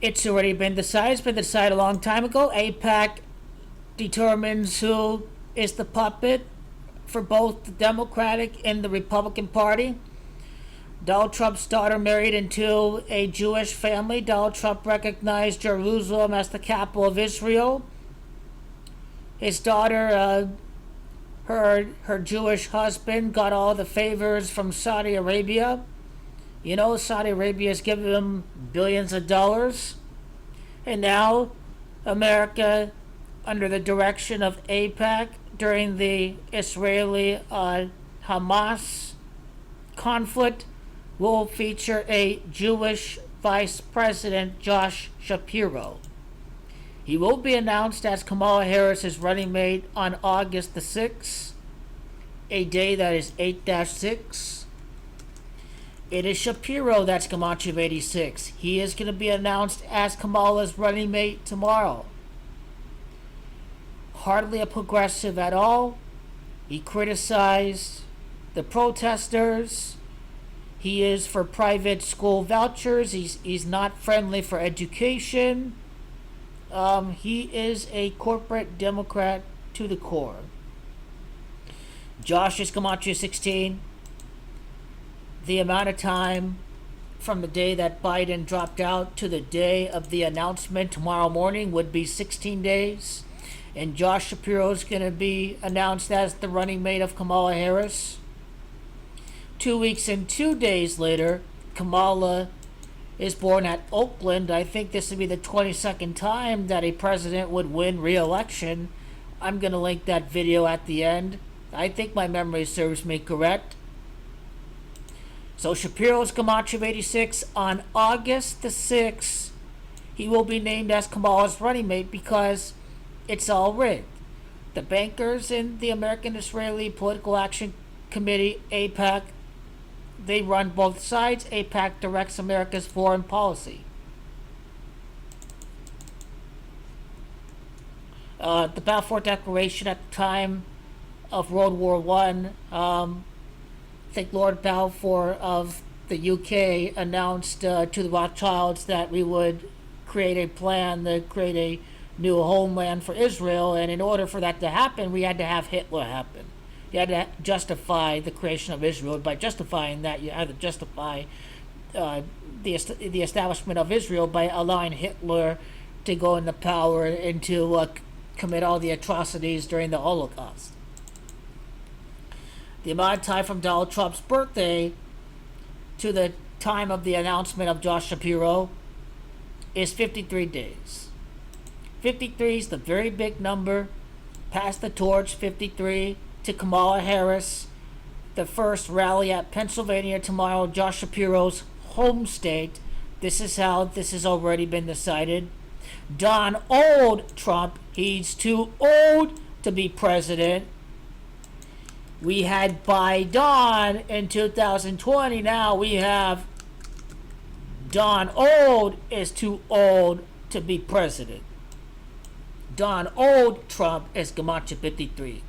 It's already been decided. It's been decided a long time ago. AIPAC determines who is the puppet for both the Democratic and the Republican Party. Donald Trump's daughter married into a Jewish family. Donald Trump recognized Jerusalem as the capital of Israel. His daughter, her Jewish husband, got all the favors from Saudi Arabia. You know, Saudi Arabia has given them billions of dollars. And now, America, under the direction of AIPAC, during the Israeli-Hamas conflict, will feature a Jewish Vice President, Josh Shapiro. He will be announced as Kamala Harris's running mate on August the 6th, a day that is 8-6. It is Shapiro that's Gematria of 86. He is going to be announced as Kamala's running mate tomorrow. Hardly a progressive at all. He criticized the protesters. He is for private school vouchers. He's not friendly for education. He is a corporate Democrat to the core. Josh is Gematria 16. The amount of time from the day that Biden dropped out to the day of the announcement tomorrow morning would be 16 days. And Josh Shapiro is going to be announced as the running mate of Kamala Harris. 2 weeks and 2 days later, Kamala is born at Oakland. I think this would be the 22nd time that a president would win re-election. I'm going to link that video at the end. I think my memory serves me correct. So Shapiro's Gematria of 86 on August the 6th. He will be named as Kamala's running mate because it's all rigged. The bankers in the American Israeli Political Action Committee, AIPAC, they run both sides. AIPAC directs America's foreign policy. The Balfour Declaration at the time of World War I, I think Lord Balfour of the UK announced to the Rothschilds that we would create a plan to create a new homeland for Israel, and in order for that to happen, we had to have Hitler happen. You had to justify the creation of Israel. By justifying that, you had to justify the establishment of Israel by allowing Hitler to go into power and to commit all the atrocities during the Holocaust. The amount of time from Donald Trump's birthday to the time of the announcement of Josh Shapiro is 53 days. 53 is the very big number. Pass the torch, 53, to Kamala Harris. The first rally at Pennsylvania tomorrow, Josh Shapiro's home state. This is how this has already been decided. Donald Trump, he's too old to be president. We had Biden in 2020. Now we have Donald is too old to be president. Donald Trump is Gematria 53.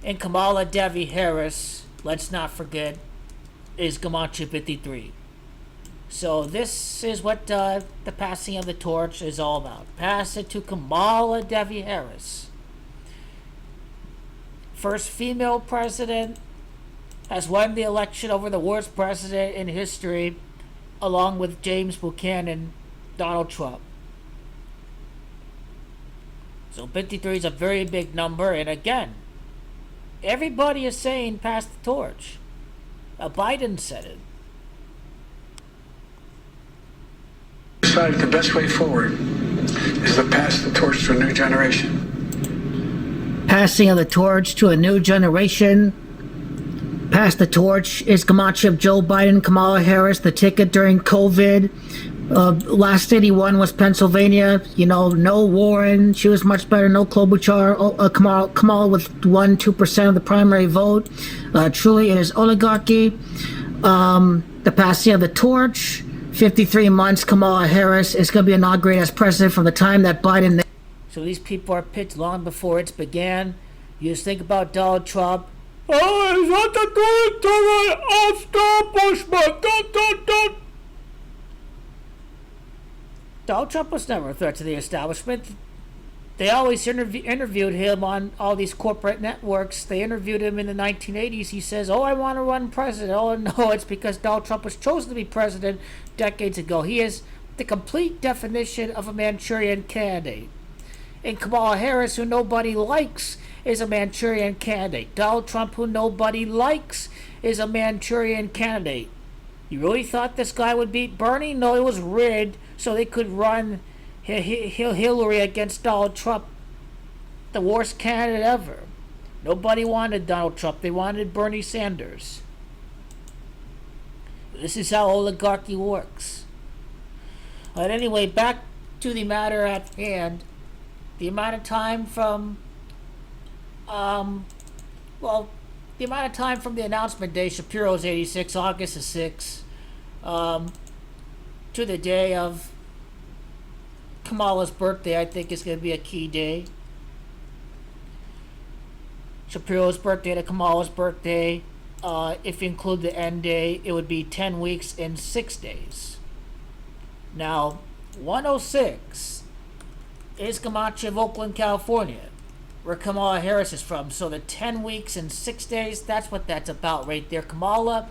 And Kamala D Harris, let's not forget, is Gematria 53. So this is what the passing of the torch is all about. Pass it to Kamala D Harris. First female president, has won the election over the worst president in history, along with James Buchanan, Donald Trump. So 53 is a very big number, and again, everybody is saying pass the torch. Biden said it. Decided the best way forward is to pass the torch to a new generation. Passing of the torch to a new generation. Pass the torch is Gematria of Joe Biden, Kamala Harris, the ticket during COVID. Last state he won was Pennsylvania. You know, no Warren. She was much better. No Klobuchar. Kamala with 1-2% of the primary vote. Truly, it is oligarchy. The passing of the torch. 53 months, Kamala Harris is going to be inaugurated as president from the time that Biden... So these people are picked long before it's began. You just think about Donald Trump. Oh, is that the establishment? Donald Trump was never a threat to the establishment. They always interviewed him on all these corporate networks. They interviewed him in the 1980s. He says, "Oh, I want to run president." Oh, no, it's because Donald Trump was chosen to be president decades ago. He is the complete definition of a Manchurian candidate. And Kamala Harris, who nobody likes, is a Manchurian candidate. Donald Trump, who nobody likes, is a Manchurian candidate. You really thought this guy would beat Bernie? No, it was rigged so they could run Hillary against Donald Trump, the worst candidate ever. Nobody wanted Donald Trump. They wanted Bernie Sanders. This is how oligarchy works. But anyway, back to the matter at hand. The amount of time from, the amount of time from the announcement day, Shapiro's 86, August the 6th, to the day of Kamala's birthday, I think is going to be a key day. Shapiro's birthday to Kamala's birthday, if you include the end day, it would be 10 weeks and 6 days. Now, 106 is Gematria of Oakland, California, where Kamala Harris is from. So the 10 weeks and 6 days, that's what that's about right there. Kamala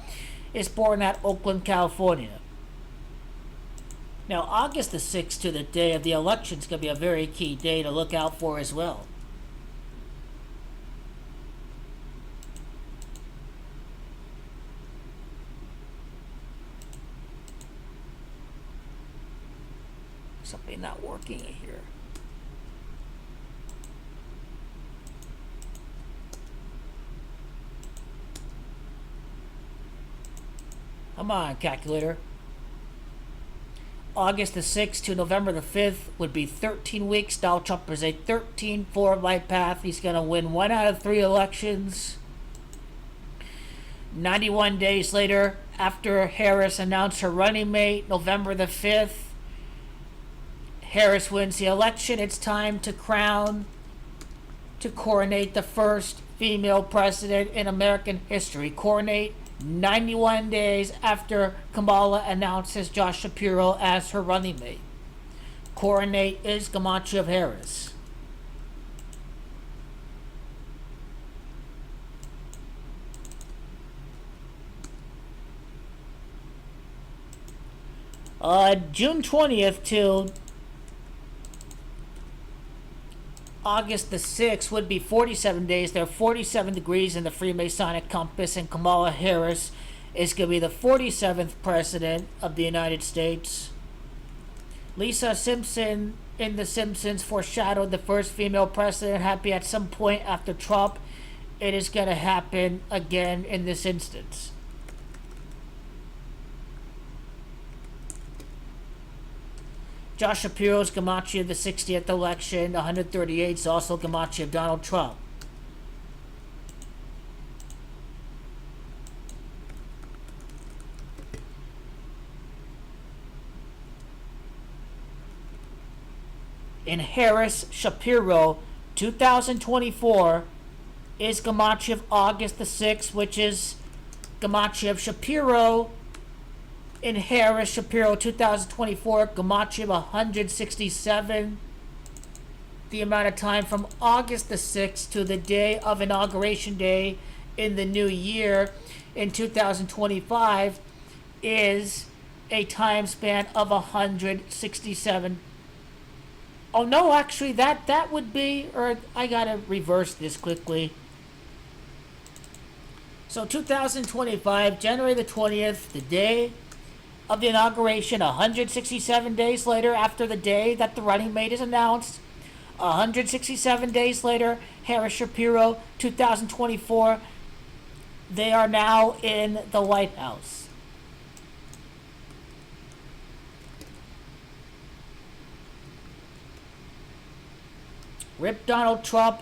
is born at Oakland, California. Now, August the 6th to the day of the election is going to be a very key day to look out for as well. Something not working here. Come on, calculator. August the 6th to November the 5th would be 13 weeks. Donald Trump is a 13-4 lifepath. He's going to win 1 out of 3 elections. 91 days later, after Harris announced her running mate, November the 5th, Harris wins the election. It's time to coronate the first female president in American history. Coronate 91 days after Kamala announces Josh Shapiro as her running mate. Coronate is Gematria of Harris. June 20th to August the 6th would be 47 days. There are 47 degrees in the Freemasonic compass, and Kamala Harris is going to be the 47th president of the United States. Lisa Simpson in The Simpsons foreshadowed the first female president happy at some point after Trump. It is going to happen again in this instance. Josh Shapiro's Gematria of the 60th election, 138 is also Gematria of Donald Trump. In Harris-Shapiro, 2024 is Gematria of August the 6th, which is Gematria of Shapiro. In Harris-Shapiro 2024, Gematria of 167. The amount of time from August the 6th to the day of Inauguration Day in the new year in 2025 is a time span of 167. Oh no, actually that would be, or I gotta reverse this quickly. So 2025, January the 20th, the day of the inauguration, 167 days later after the day that the running mate is announced, 167 days later, Harris-Shapiro, 2024, they are now in the White House. Rip Donald Trump,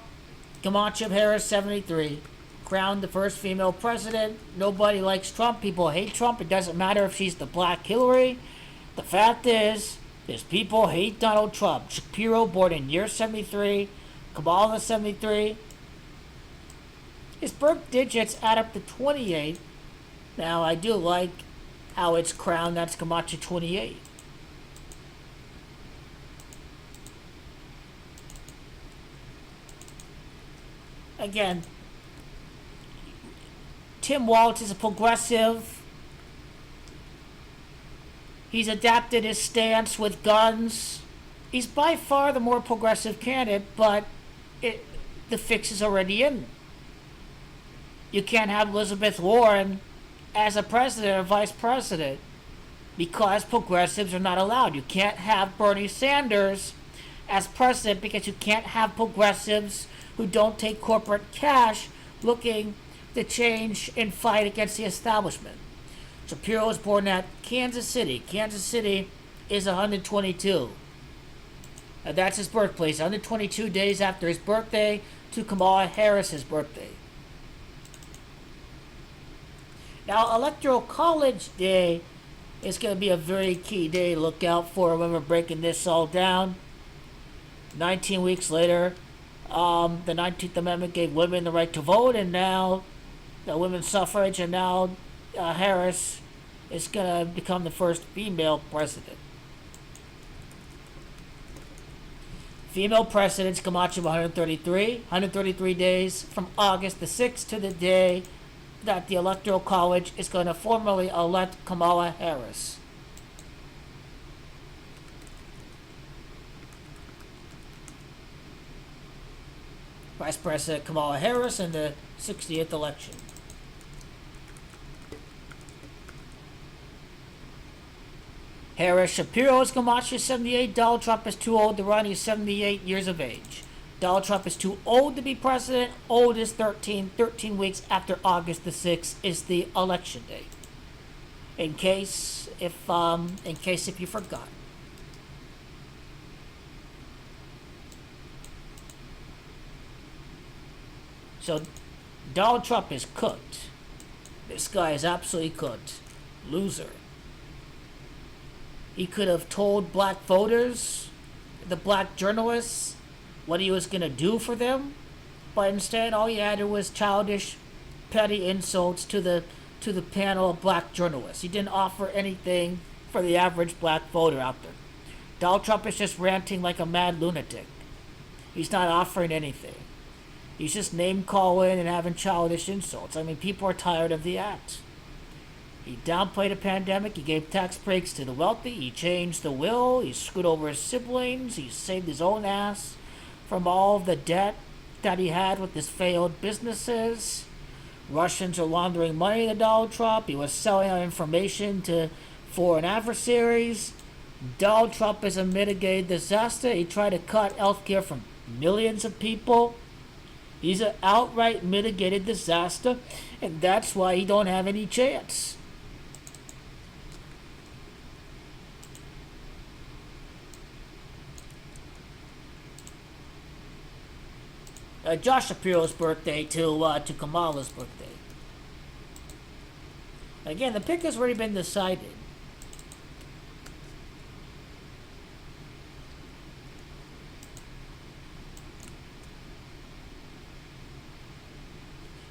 Gematria of Harris, 73. Crowned the first female president. Nobody likes Trump. People hate Trump. It doesn't matter if she's the black Hillary. The fact is people hate Donald Trump. Shapiro, born in year 73. Kamala, 73. His birth digits add up to 28. Now, I do like how it's crowned. That's Gematria 28. Again, Tim Walz is a progressive. He's adapted his stance with guns. He's by far the more progressive candidate, but the fix is already in. You can't have Elizabeth Warren as a president or vice president because progressives are not allowed. You can't have Bernie Sanders as president because you can't have progressives who don't take corporate cash looking to change and fight against the establishment. Shapiro was born at Kansas City. Kansas City is 122. That's his birthplace. 122 days after his birthday to Kamala Harris's birthday. Now, Electoral College Day is going to be a very key day to look out for when we're breaking this all down. 19 weeks later, the 19th Amendment gave women the right to vote, and now women's suffrage, and now Harris is going to become the first female president. Female presidents come out of 133 days from August the 6th to the day that the Electoral College is going to formally elect Kamala Harris. Vice President Kamala Harris in the 60th election. Harris-Shapiro is Gematria 78. Donald Trump is too old to run. He's 78 years of age. Donald Trump is too old to be president. Old is 13. 13 weeks after August the 6th is the election day. In case if you forgot. So Donald Trump is cooked. This guy is absolutely cooked. Loser. He could have told black voters, the black journalists, what he was going to do for them, but instead all he had was childish, petty insults to the panel of black journalists. He didn't offer anything for the average black voter out there. Donald Trump is just ranting like a mad lunatic. He's not offering anything. He's just name-calling and having childish insults. I mean, people are tired of the act. He downplayed a pandemic. He gave tax breaks to the wealthy. He changed the will. He screwed over his siblings. He saved his own ass from all the debt that he had with his failed businesses. Russians are laundering money to Donald Trump. He was selling out information to foreign adversaries. Donald Trump is a mitigated disaster. He tried to cut health care from millions of people. He's an outright mitigated disaster, and that's why he don't have any chance. Josh Shapiro's birthday to Kamala's birthday. Again, the pick has already been decided.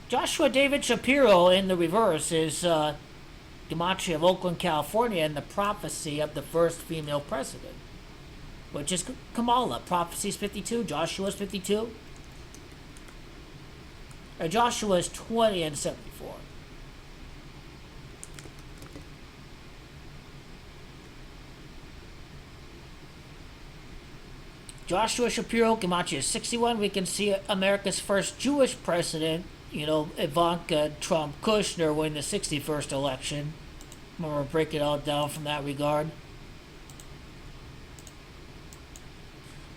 Joshua David Shapiro in the reverse is Gematria of Oakland, California, and the prophecy of the first female president, which is Kamala. Prophecy's 52, Joshua's 52. Joshua is 20 and 74. Joshua Shapiro, Gematria is 61. We can see America's first Jewish president, Ivanka Trump Kushner win the 61st election. I'm going to break it all down from that regard.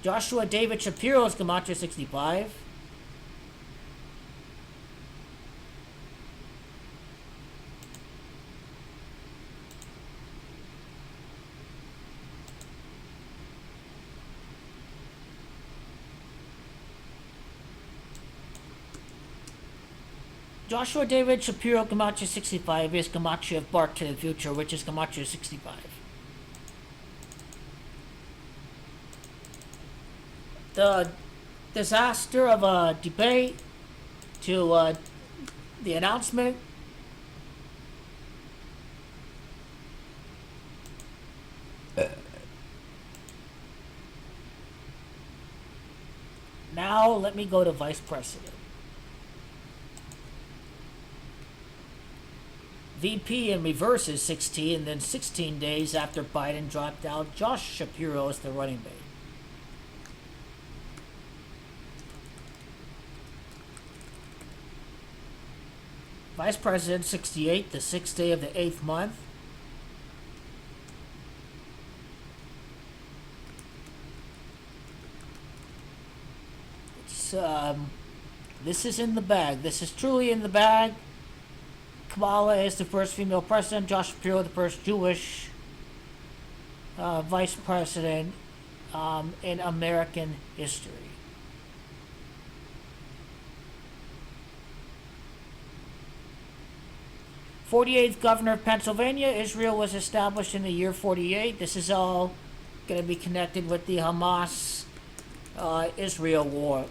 Joshua David Shapiro is Gematria 65. Joshua David Shapiro, Gematria 65 is Gematria of Bark to the Future, which is Gematria 65. The disaster of a debate to the announcement. Now let me go to Vice President. VP in reverse is 16, and then 16 days after Biden dropped out, Josh Shapiro is the running mate. Vice President 68, the 6th day of the 8th month. This is in the bag. This is truly in the bag. Kamala is the first female president. Josh Shapiro, the first Jewish vice president in American history. '48th Governor of Pennsylvania. Israel was established in the year 48. This is all going to be connected with the Hamas-Israel war.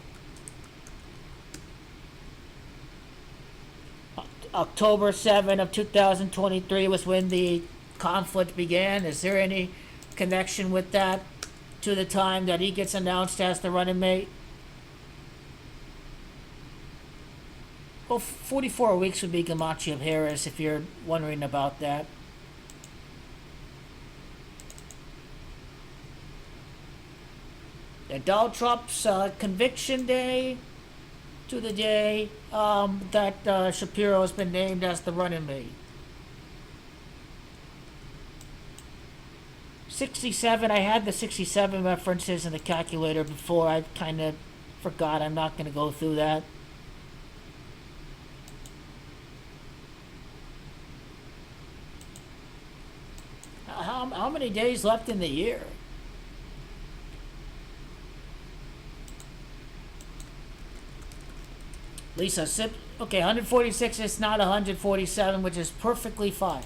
October 7 of 2023 was when the conflict began. Is there any connection with that to the time that he gets announced as the running mate? Well, 44 weeks would be Gematria of Harris, if you're wondering about that. Donald Trump's conviction day to the day that Shapiro has been named as the running mate. 67, I had the 67 references in the calculator before. I kind of forgot. I'm not going to go through that. How many days left in the year? Lisa, okay, 146 is not 147, which is perfectly fine.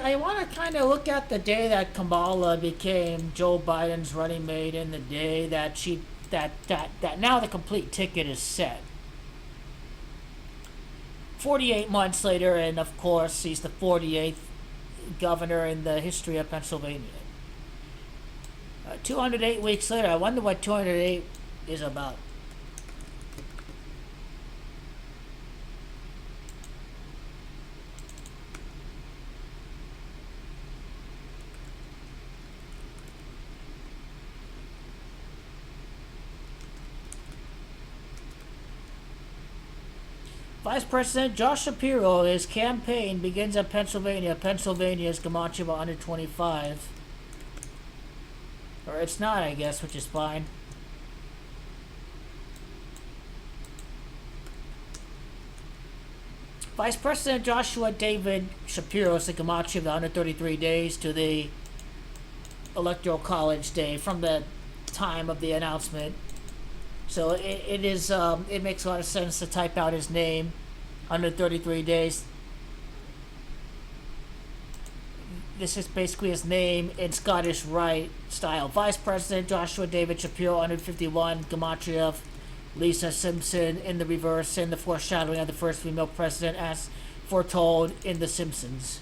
I want to kind of look at the day that Kamala became Joe Biden's running mate, and the day that that now the complete ticket is set. 48 months later, and of course, he's the 48th governor in the history of Pennsylvania. 208 weeks later, I wonder what 208 is about. Vice President Josh Shapiro, his campaign begins in Pennsylvania. Pennsylvania's Gematria 125. Or it's not, I guess, which is fine. Vice President Joshua D Shapiro is the Gematria of the 133 days to the Electoral College day from the time of the announcement. So it makes a lot of sense to type out his name under 33 days. This is basically his name in Scottish Rite style. Vice President Joshua D Shapiro, 151, Gematria of Lisa Simpson in the reverse, and the foreshadowing of the first female president as foretold in The Simpsons.